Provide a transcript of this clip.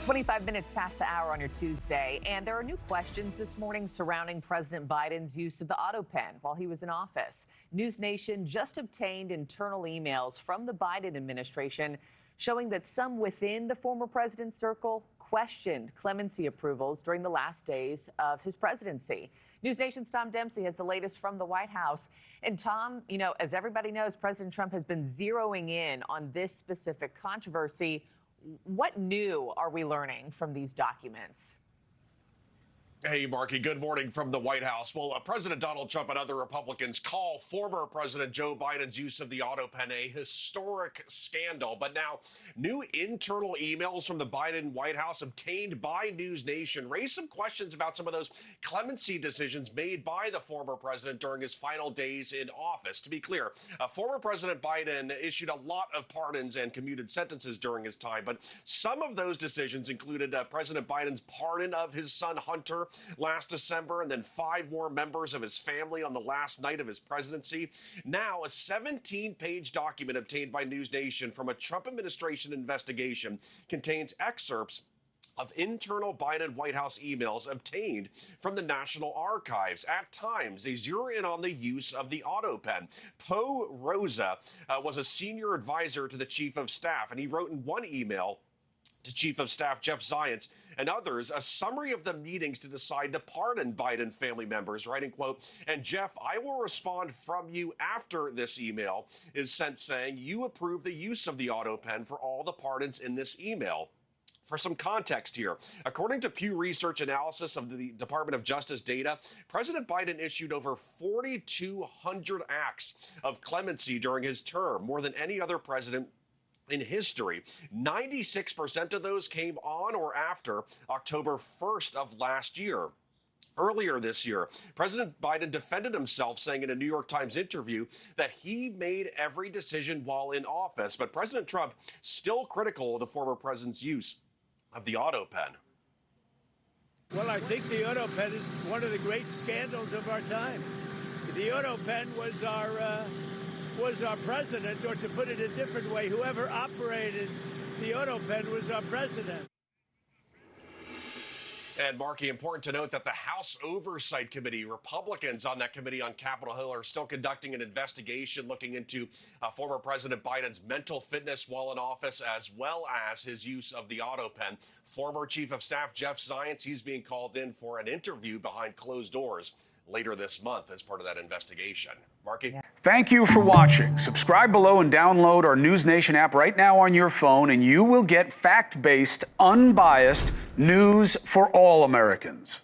25 minutes past the hour on your Tuesday, and there are new questions this morning surrounding President Biden's use of the autopen while he was in office. NewsNation just obtained internal emails from the Biden administration showing that some within the former president's circle questioned clemency approvals during the last days of his presidency. NewsNation's Tom Dempsey has the latest from the White House. And Tom, as everybody knows, President Trump has been zeroing in on this specific controversy. What new are we learning from these documents? Hey, Markie, good morning from the White House. Well, President Donald Trump and other Republicans call former President Joe Biden's use of the autopen a historic scandal. But now, new internal emails from the Biden White House obtained by NewsNation raise some questions about some of those clemency decisions made by the former president during his final days in office. To be clear, former President Biden issued a lot of pardons and commuted sentences during his time, but some of those decisions included President Biden's pardon of his son Hunter last December, and then 5 more members of his family on the last night of his presidency. Now, a 17-page document obtained by NewsNation from a Trump administration investigation contains excerpts of internal Biden White House emails obtained from the National Archives. At times, they zero in on the use of the autopen. Poe Rosa was a senior advisor to the chief of staff, and he wrote in one email to Chief of Staff Jeff Zients and others a summary of the meetings to decide to pardon Biden family members, writing, quote, "And Jeff, I will respond from you after this email is sent saying you approve the use of the autopen for all the pardons in this email." For some context here, according to Pew Research analysis of the Department of Justice data, President Biden issued over 4,200 acts of clemency during his term, more than any other president in history. 96% of those came on or after October 1st of last year. Earlier this year, President Biden defended himself, saying in a New York Times interview that he made every decision while in office. But President Trump still critical of the former president's use of the autopen. Well, I think the autopen is one of the great scandals of our time. The autopen was our president, or to put it a different way, whoever operated the autopen was our president. And Markie, important to note that the House Oversight Committee, Republicans on that committee on Capitol Hill, are still conducting an investigation looking into former President Biden's mental fitness while in office, as well as his use of the autopen. Former Chief of Staff Jeff Zients, he's being called in for an interview behind closed doors later this month as part of that investigation. Markie? Yeah. Thank you for watching. Subscribe below and download our NewsNation app right now on your phone, and you will get fact-based, unbiased news for all Americans.